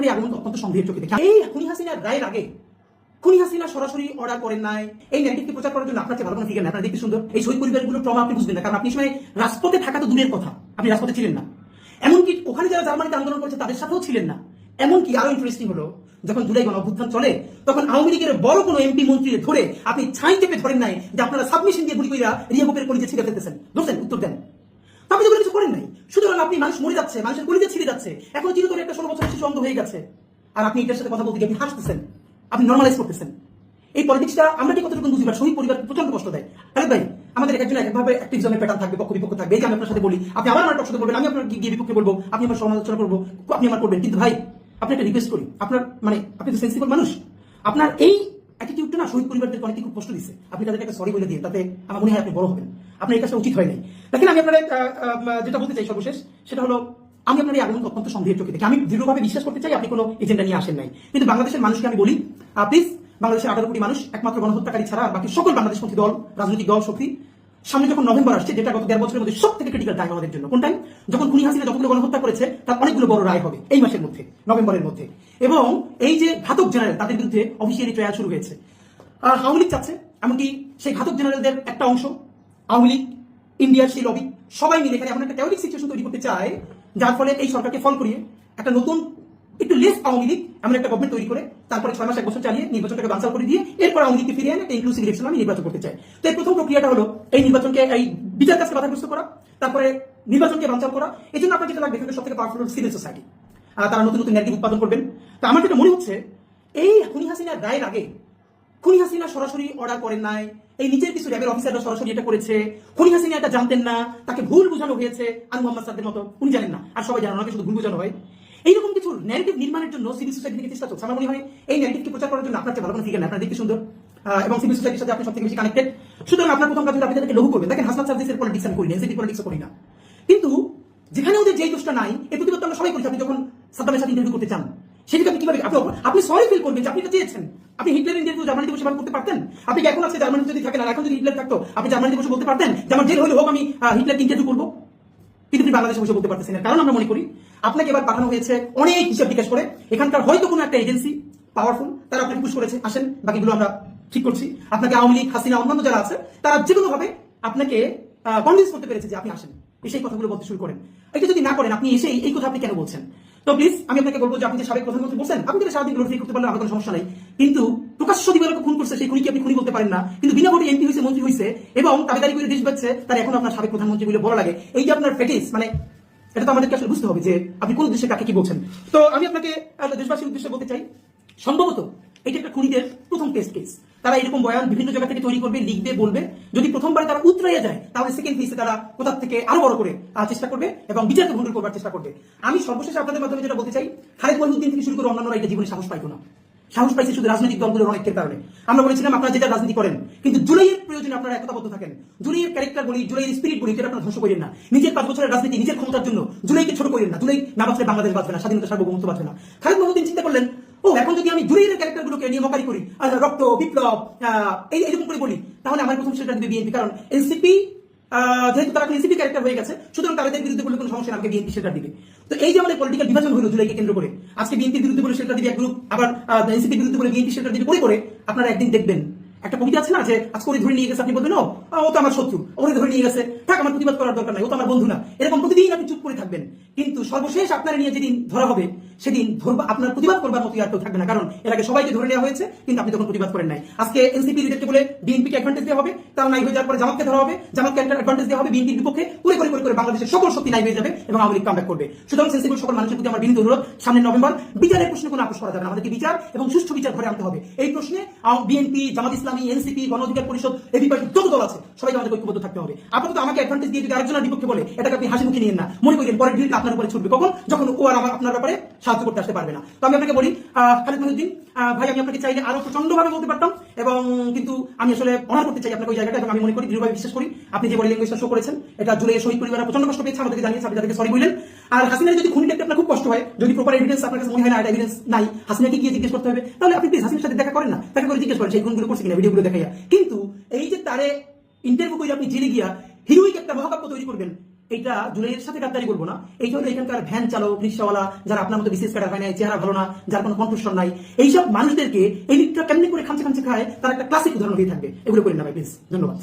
আপনার এই আগমন অত্যন্ত সন্দেহের চোখে দেখি। এই খুনি হাসিনার রায়ের আগে খুনি হাসিনা সরাসরি অর্ডার করেন নাই, এই ন্যারেটিভকে প্রচার করার জন্য আপনার চেয়ে ভালো কোনো ফিগার না। আপনার দেখতে সুন্দর, এই শহীদ পরিবারগুলোর ট্রমা আপনি বুঝবেন না, কারণ আপনি সময় রাজপথে থাকা তো দূরের কথা, আপনি রাজপথে ছিলেন না। এমনকি ওখানে যারা জার্মানিতে আন্দোলন করেছে তাদের সাথেও ছিলেন না। এমনকি আরো ইন্টারেস্টিং হলো, যখন জুলাই গণ অভ্যুত্থান চলে তখন আওয়ামী লীগের বড় কোনো এমপি মন্ত্রী ধরে আপনি ছাই চেপে ধরেন নাই যে আপনারা সাবমিশন দিয়ে গুলি কইরা রিয়াবুকের কলিজে ছিঁড়ে ফেলতেছেন, ধরছেন? উত্তর দেন। আপনি তো কিছু করেন নাই। সুতরাং আপনি মানুষ মরে যাচ্ছে, মানুষের কলিজে ছিঁড়ে যাচ্ছে, এখন চিরতরে একটা 16 বছরের শিশু অন্ধ হয়ে গেছে, আর আপনি এটার সাথে কথা বলতে গিয়ে আপনি হাসতেছেন, আপনি নর্মালাইজ করতেছেন। এই পলিটিক্সটা আমরা কি কতটুকু বুঝি, শহীদ পরিবার প্রচন্ড কষ্ট দেয়। আরে ভাই, আমাদের একজন একভাবে অ্যাক্টিভিজমের প্যাটার্ন থাকবে, পক্ষ বিপক্ষ থাকবে। এই যে আমি আপনার সাথে বলি, আপনি আমার টক সাথে বলবেন, আমি আপনার গিয়ে বিপক্ষে বলবো, আপনি আমার সমালোচনা করবো, আপনি আমার করবেন। কিন্তু ভাই, আপনি একটা রিকোয়েস্ট করি, আপনার মানে আপনি তো সেন্সিবল মানুষ, আপনার এই অ্যাটিটিউডটা না শহীদ পরিবারদের অনেক খুব কষ্ট দিচ্ছে। আপনি তাদেরকে একটা সরি বলে দিয়ে, তাতে আমার মনে হয় আপনি বড় হবেন। আপনার এই কাজটা উচিত হয় নাই। দেখেন, আমি আপনার যেটা বলতে চাই সর্বশেষ, সেটা হলো আমি আপনার এই আগমন অত্যন্ত সন্দেহের চোখে দেখি। আমি দৃঢ়ভাবে বিশ্বাস করতে চাই আপনি কোনো এজেন্ডা নিয়ে আসেন নাই। কিন্তু বাংলাদেশের মানুষকে আমি বলি, প্লিজ, বাংলাদেশের 18 কোটি মানুষ একমাত্র গণহত্যাকারী ছাড়া বাকি সকল বাংলাদেশপন্থী দল, রাজনৈতিক দল, শক্তি, সামনে যখন নভেম্বর আসছে, যেটা গত 1.5 বছরের মধ্যে সব থেকে ক্রিটিক্যাল টাইম আমাদের জন্য, কোন টাইম? যখন খুনি হাসিনা যতগুলো গণহত্যা করেছে তার অনেকগুলো বড় রায় হবে এই মাসের মধ্যে, নভেম্বরের মধ্যে। এবং এই যে ঘাতক জেনারেল, তাদের বিরুদ্ধে অফিসিয়ালি ট্রায়াল শুরু হয়েছে। আওয়ামী লীগ চাচ্ছে, এমনকি সেই ঘাতক জেনারেলদের একটা অংশ, আওয়ামী লীগ, ইন্ডিয়ার সেই লবি, সবাই মিলে এখানে এমন একটা টেওরিক সিচুয়েশন তৈরি করতে চায়, যার ফলে এই সরকারকে ফল করিয়ে একটা নতুন, একটু লেস আওয়ামী লীগ এমন একটা গভর্নমেন্ট তৈরি করে তারপরে 6 মাস 1 বছর চালিয়ে নির্বাচনটাকে বানচাল করে দিয়ে এরপর আওয়ামী লীগকে ফিরিয়ে এনে একটা ইনক্লুসিভ ইলেকশন আমি নির্বাচন করতে চাই। তো এই প্রথম প্রক্রিয়াটা হলো এই নির্বাচনকে, এই বিচার কাজকে বাধাগ্রস্ত করা, তারপরে নির্বাচনকে বানচাল করা। এই জন্য আপনার যেটা লাগবে, এখানে সব থেকে পাওয়ারফুল সিভিল সোসাইটি, তারা নতুন নতুন ন্যারেটিভ উৎপাদন করবেন। তো আমার যেটা মনে হচ্ছে, এই খুনি হাসিনার রায়ের আগে খুনি হাসিনা সরাসরি অর্ডার করেন নাই, এই নিচের কিছু র্যাবের অফিসাররা সরাসরি এটা করেছে। খুনি হাসিনা এটা জানতেন না, তাকে ভুল বোঝানো হয়েছে, আনু মোহাম্মদ সাদ্দের মতো, উনি জানেন না, আর সবাই জানেন, ওনাকে শুধু ভুল বোঝানো হয়। এইরকম কিছু ন্যারেটিভ নির্মাণের জন্য সিভিল সোসাইটি থেকে চেষ্টা চলছে। আমার মনে হয় এই ন্যারেটিভকে প্রচার করার জন্য আপনার চেয়ে ভালো কোনো ফিগার না। আপনার দেখতে সুন্দর, এবং সিভিল সোসাইটির সাথে আপনি সবথেকে বেশি কানেক্টেড। সুতরাং আপনার প্রথম কাজ হলো আপনি তাদেরকে লঘু করবেন। দেখেন, হাসনাত সার্ভিসের পলিটিক্স আমি করি না, এনসিপি পলিটিক্স করি না, কিন্তু যেখানে ওদের যেই দোষটা নাই, এই প্রতিবাদ আমরা সবাই করেছি। আপনি যখন সাদ্দামের সাথে ইন্টারভিউ করতে চান, সেদিকে আপনি কিভাবে আপনি সরি ফিল করবেন যে আপনি এটা চেয়েছেন। আপনি হিটলার ইন্টারভিউ জার্মানিতে বসে করতে পারতেন। আপনি কি এখন আছে জার্মানি যদি থাকেন, আর এখন যদি হিটলার থাকতো, আপনি জার্মানিতে বসে বলতে পারতেন যে আমার জেল হলে হোক আমি হিটলারকে ইন্টারভিউ করবো? কিন্তু আপনি বাংলাদেশে বসে বলতে পারতেছেন না, কারণ আমরা মনে করি আপনাকে এবার পাঠানো হয়েছে অনেক হিসাব বিকাশ করে। এখানকার হয়তো কোনো একটা এজেন্সি পাওয়ারফুল, তারা আপনাকে পুশ করেছে, আসেন বাকিগুলো আমরা ঠিক করছি। আপনাকে আওয়ামী লীগ, হাসিনা, অন্যান্য যারা আছে, তারা যে কোনো ভাবে আপনাকে কনভিন্স করতে পেরেছে যে আপনি আসেন, সেই কথাগুলো বলতে শুরু করেন। এটা যদি না করেন, আপনি এসে এই কথা আপনি কেন বলছেন? তো প্লিজ, আমি আপনাকে বলবো যে আপনি যে সাবেক প্রধানমন্ত্রী বলছেন, আপনি যদি সারাদিন গ্লোরিফাই করতে পারলে আমার কোনো সমস্যা নাই, কিন্তু প্রকাশ্য দিবালোকে খুন করছে সেই খুনিকে আপনি খুনি বলতে পারেন না। কিন্তু বিনা ভোটে এমপি হয়েছে, মন্ত্রী হয়েছে, এবং তাবেদারি করে দেশ বাঁচছে, তার এখন আপনার সাবেক প্রধানমন্ত্রী বলে বলা লাগে। এই যে আপনার ফেটিস, মানে এটা তো আমাদেরকে আসলে বুঝতে হবে যে আপনি কোন উদ্দেশ্যে কাকে কি বলছেন। তো আমি আপনাকে দেশবাসীর উদ্দেশ্যে বলতে চাই, সম্ভবত এটা একটা খুনিদের প্রথম টেস্ট কেস। তারা এরকম বয়ান বিভিন্ন জায়গা থেকে তৈরি করবে, লিখবে, বলবে। যদি প্রথমবারে তারা উতরাইয়া যায়, তাহলে সেকেন্ড ফেজে তারা কোথা থেকে আরো বড় করে চেষ্টা করবে এবং বিচারকে ভণ্ডুল করবার চেষ্টা করবে। আমি সর্বশেষে আপনাদের মাধ্যমে যেটা বলতে চাই, খালেদ মহিউদ্দিন থেকে শুরু করে অন্যান্যরা এটা জীবনে সাহস পাইতো না। সাহস পাইছে শুধু রাজনৈতিক দলগুলোর অনেকের কারণে। আমরা বলেছিলাম আপনারা যেটা রাজনীতি করেন, কিন্তু জুলাইয়ের প্রয়োজনে আপনারা একতাবদ্ধ থাকেন। জুলাইয়ের ক্যারেক্টার বলি, জুলাইয়ের স্পিরিট বলি, যেটা আপনারা ধ্বংস করেন না। নিজের 5 বছরের রাজনীতি, নিজের ক্ষমতার জন্য জুলাইকে ছোট করেন না। জুলাই না বাঁচলে বাংলাদেশ বাঁচবে না, স্বাধীনতা সার্বভৌমত্ব বাঁচবে না। খালেদ মহিউদ্দিন চিন্তা করলেন, এখন যদি আমি জুলাইয়ের ক্যারেক্টারগুলোকে নিয়ে মকারি করি, রক্ত, বিপ্লব, এইরকম করে বলি, তাহলে আমার প্রথম সেটা দিবে বিএনপি। কারণ এনসিপি, যেহেতু তারা এনসিপি ক্যারেক্টার হয়ে গেছে, সুতরাং তাদের বিরুদ্ধে বলে কোনো সমস্যা, আমাকে বিএনপি সেটা দিবে। তো এই যে আমাদের পলিটিক্যাল বিভাজন হলো জুলাইকে কেন্দ্র করে, আজকে বিএনপির বিরুদ্ধে বলে সেটা দিবে এক গ্রুপ, আবার এনসিপির বিরুদ্ধে বলে বিএনপি সেটা দিবে, করে আপনারা একদিন দেখবেন একটা কবিতা আছে না, যে আজকে ওরে ধরে নিয়ে গেছে, আপনি বলবেন ও তো আমার শত্রু, ওরে ধরে নিয়ে গেছে, থাক, আমার প্রতিবাদ করার দরকার নাই, ও তো আমার বন্ধু না। এরকম প্রতিদিন আপনি চুপ করে থাকবেন, কিন্তু সর্বশেষ আপনারা নিয়ে যেদিন ধরা হবে, সেদিন আপনার প্রতিবাদ করবার মতো আর কেউ থাকবে না। কারণ এর আগে সবাইকে ধরে নেওয়া হয়েছে, কিন্তু আপনি তখন প্রতিবাদ করেন নাই। আজকে এনসিপি লিডারকে বলে বিএনপিকে অ্যাডভান্টেজ দেওয়া হবে, তারা নাই হয়ে যাওয়ার পরে জামাতকে ধরা হবে, জামাতকে অ্যাডভান্টেজ দেওয়া হবে বিএনপির বিপক্ষে, করে করে করে করে বাংলাদেশের সকল শক্তি নাই হয়ে যাবে এবং আওয়ামী লীগ কামব্যাক করবে। সুতরাং সেন্সিবল সকল মানুষের প্রতি আমার বিনীত অনুরোধ, সামনের নভেম্বর বিচারের প্রশ্নে কোনো আপোষ করা যাবে না। আমাদেরকে বিচার এবং সুষ্ঠু বিচার ঘরে আনতে হবে। এই প্রশ্নে বিএনপি, জামাত ইসলামী, এনসিপি, গণ অধিকার পরিষদ, এবি পার্টি, যত দল আছে সবাইকে আমাদের ঐক্যবদ্ধ থাকতে হবে। আপাতত আমাকে অ্যাডভান্টেজ দিয়ে যদি আরেকজনের বিপক্ষে বলে, এটাকে আপনি হাসি মুখে নিয়েন না। মনে করেন পরের দিন আপনার উপরে ছুটবে, কখন? যখন ও আর আপনার ব্যাপারে সাহায্য করতে আসতে পারবে না। তো আমি আপনাকে বলি, খালেদ মহিউদ্দিন ভাই, আমি আপনাকে চাইলে আরো প্রচন্ড ভাবে বলতে পারতাম, এবং কিন্তু আমি আসলে অনার করতে চাই আপনাকে ওই জায়গাটা, এবং আমি মনে করি দৃঢ়ভাবে বিশ্বাস করি আপনি যে বডি ল্যাঙ্গুয়েজটা শো করেছেন, এটা জুলাইয়ের শহীদ পরিবারের প্রচন্ড কষ্ট পেয়েছে, আমাদেরকে জানিয়েছে, আপনি তাদেরকে সরি বললেন। আর হাসিনার যদি খুনি দেখতে আপনার খুব কষ্ট হয়, যদি প্রপার এভিডেন্স আপনার কাছে মনে হয় না, এটা এভিডেন্স নাই, হাসিনাকে গিয়ে জিজ্ঞেস করতে হবে, তাহলে আপনি প্লিজ হাসিনার সাথে দেখা করেন না, তাকে করে জিজ্ঞেস করেন সেই গুণগুলো করছে কিনা, ভিডিওগুলো দেখাইয়া। কিন্তু এই যে তারে ইন্টারভিউ করে আপনি জেলে গিয়া হিরোইক একটা মহাকাব্য তৈরি করবেন, এটা জুলাইয়ের সাথে গাদ্দারি বলবো না, এইটা হলো এখানকার ভ্যান চালক, রিক্সাওয়ালা, যারা আপনার মতো বিশেষ কাটার হয় নাই, চেহারা ভালো না, যার কোনো কণ্ঠস্বর নাই, এইসব মানুষদেরকে এই লিগটা কেমনি করে খামচে খামচে খায় তার একটা ক্লাসিক উদাহরণ হয়ে থাকবে। এগুলো করেন না ভাই প্লিজ। ধন্যবাদ।